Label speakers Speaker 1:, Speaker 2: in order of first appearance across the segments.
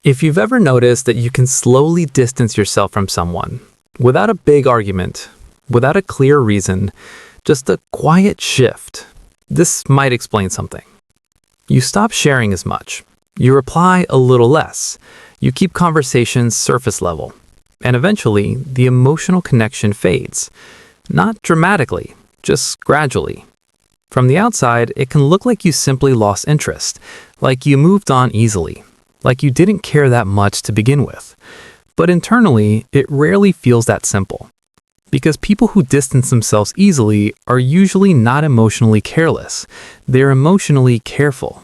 Speaker 1: If you've ever noticed that you can slowly distance yourself from someone, without a big argument, without a clear reason, just a quiet shift, this might explain something. You stop sharing as much. You reply a little less. You keep conversations surface level. And eventually, the emotional connection fades. Not dramatically, just gradually. From the outside, it can look like you simply lost interest, like you moved on easily, like you didn't care that much to begin with. But internally, it rarely feels that simple. Because people who distance themselves easily are usually not emotionally careless. They're emotionally careful.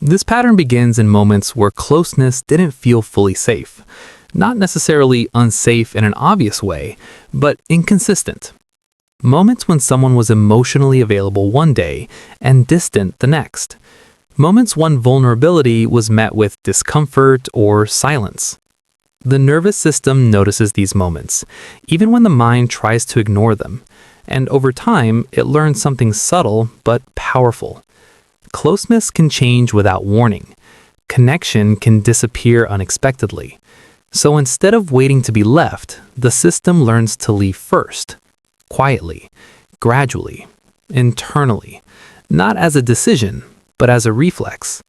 Speaker 1: This pattern begins in moments where closeness didn't feel fully safe. Not necessarily unsafe in an obvious way, but inconsistent. Moments when someone was emotionally available one day and distant the next. Moments when vulnerability was met with discomfort or silence. The nervous system notices these moments, even when the mind tries to ignore them, and over time, it learns something subtle but powerful. Closeness can change without warning. Connection can disappear unexpectedly. So instead of waiting to be left, the system learns to leave first. Quietly, gradually, internally, not as a decision, but as a reflex.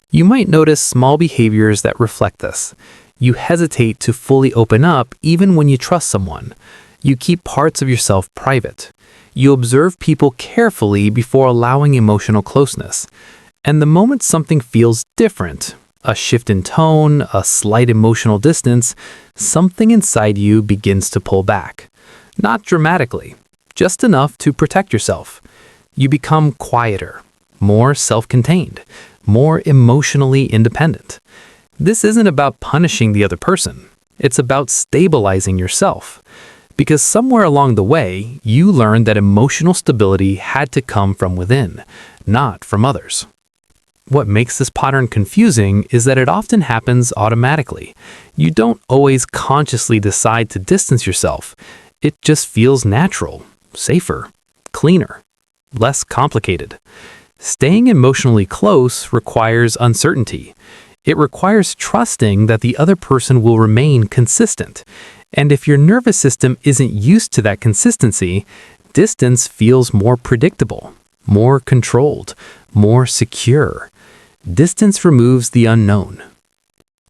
Speaker 1: You might notice small behaviors that reflect this. You hesitate to fully open up even when you trust someone. You keep parts of yourself private. You observe people carefully before allowing emotional closeness. And the moment something feels different, a shift in tone, a slight emotional distance, something inside you begins to pull back. Not dramatically, just enough to protect yourself. You become quieter, more self-contained, more emotionally independent. This isn't about punishing the other person. It's about stabilizing yourself. Because somewhere along the way, you learned that emotional stability had to come from within, not from others. What makes this pattern confusing is that it often happens automatically. You don't always consciously decide to distance yourself. It just feels natural, safer, cleaner, less complicated. Staying emotionally close requires uncertainty. It requires trusting that the other person will remain consistent. And if your nervous system isn't used to that consistency, distance feels more predictable, more controlled, more secure. Distance removes the unknown.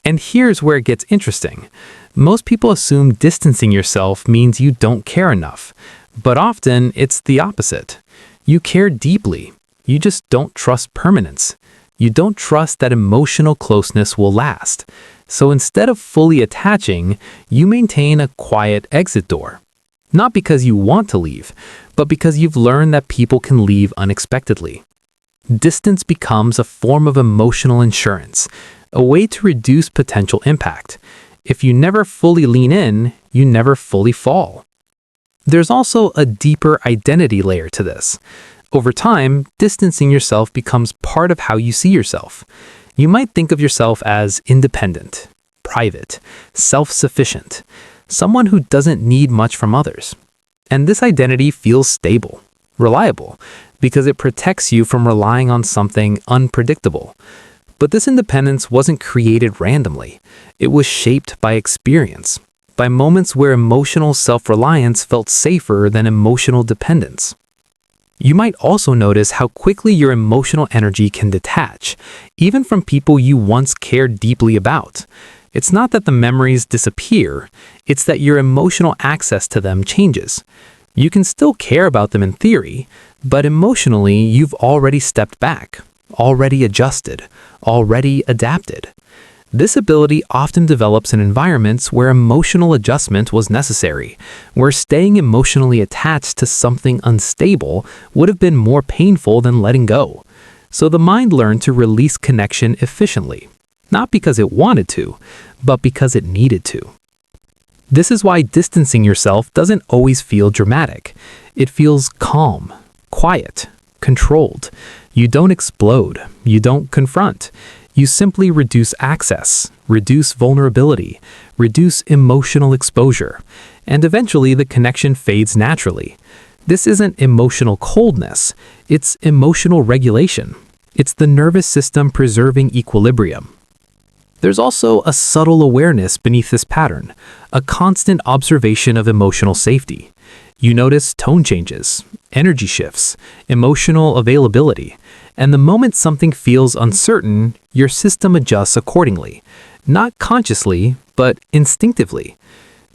Speaker 1: And here's where it gets interesting. Most people assume distancing yourself means you don't care enough, but often it's the opposite. You care deeply. You just don't trust permanence. You don't trust that emotional closeness will last. So instead of fully attaching, you maintain a quiet exit door. Not because you want to leave, but because you've learned that people can leave unexpectedly. Distance becomes a form of emotional insurance, a way to reduce potential impact. If you never fully lean in, you never fully fall. There's also a deeper identity layer to this. Over time, distancing yourself becomes part of how you see yourself. You might think of yourself as independent, private, self-sufficient, someone who doesn't need much from others. And this identity feels stable, reliable, because it protects you from relying on something unpredictable. But this independence wasn't created randomly. It was shaped by experience, by moments where emotional self-reliance felt safer than emotional dependence. You might also notice how quickly your emotional energy can detach, even from people you once cared deeply about. It's not that the memories disappear, it's that your emotional access to them changes. You can still care about them in theory, but emotionally you've already stepped back, already adjusted, already adapted. This ability often develops in environments where emotional adjustment was necessary, where staying emotionally attached to something unstable would have been more painful than letting go. So the mind learned to release connection efficiently, not because it wanted to, but because it needed to. This is why distancing yourself doesn't always feel dramatic. It feels calm, quiet, controlled. You don't explode. You don't confront. You simply reduce access, reduce vulnerability, reduce emotional exposure, and eventually the connection fades naturally. This isn't emotional coldness, it's emotional regulation. It's the nervous system preserving equilibrium. There's also a subtle awareness beneath this pattern, a constant observation of emotional safety. You notice tone changes, energy shifts, emotional availability, and the moment something feels uncertain, your system adjusts accordingly, not consciously, but instinctively.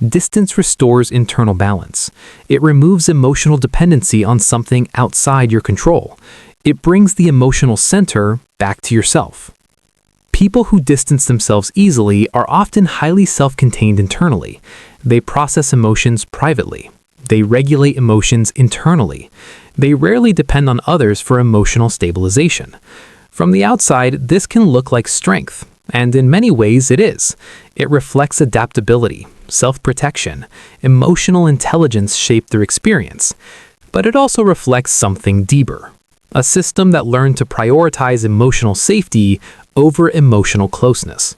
Speaker 1: Distance restores internal balance. It removes emotional dependency on something outside your control. It brings the emotional center back to yourself. People who distance themselves easily are often highly self-contained internally. They process emotions privately. They regulate emotions internally. They rarely depend on others for emotional stabilization. From the outside, this can look like strength, and in many ways it is. It reflects adaptability, self-protection, emotional intelligence shaped through experience. But it also reflects something deeper. A system that learned to prioritize emotional safety over emotional closeness.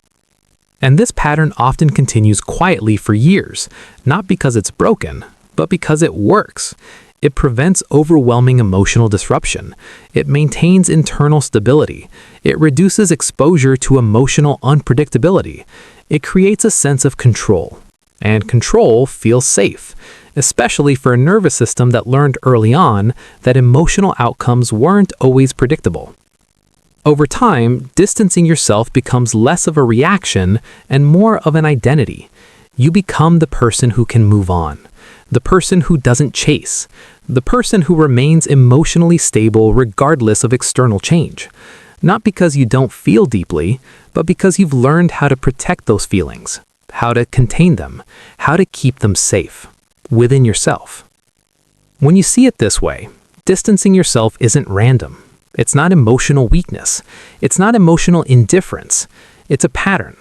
Speaker 1: And this pattern often continues quietly for years, not because it's broken, but because it works. It prevents overwhelming emotional disruption. It maintains internal stability. It reduces exposure to emotional unpredictability. It creates a sense of control. And control feels safe, especially for a nervous system that learned early on that emotional outcomes weren't always predictable. Over time, distancing yourself becomes less of a reaction and more of an identity. You become the person who can move on, the person who doesn't chase, the person who remains emotionally stable regardless of external change. Not because you don't feel deeply, but because you've learned how to protect those feelings, how to contain them, how to keep them safe within yourself. When you see it this way, distancing yourself isn't random. It's not emotional weakness. It's not emotional indifference. It's a pattern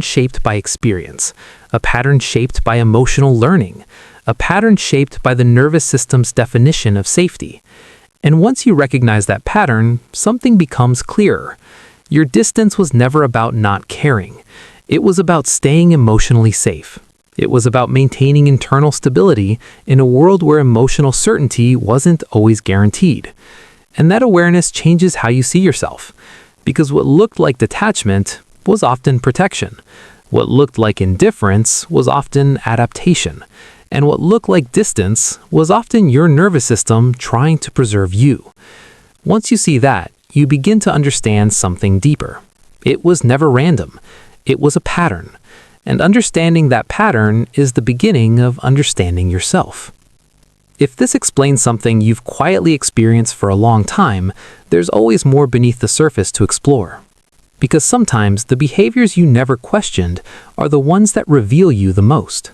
Speaker 1: shaped by experience, a pattern shaped by emotional learning, a pattern shaped by the nervous system's definition of safety. And once you recognize that pattern, something becomes clearer. Your distance was never about not caring. It was about staying emotionally safe. It was about maintaining internal stability in a world where emotional certainty wasn't always guaranteed. And that awareness changes how you see yourself, because what looked like detachment was often protection. What looked like indifference was often adaptation. And what looked like distance was often your nervous system trying to preserve you. Once you see that, you begin to understand something deeper. It was never random. It was a pattern. And understanding that pattern is the beginning of understanding yourself. If this explains something you've quietly experienced for a long time, there's always more beneath the surface to explore. Because sometimes the behaviors you never questioned are the ones that reveal you the most.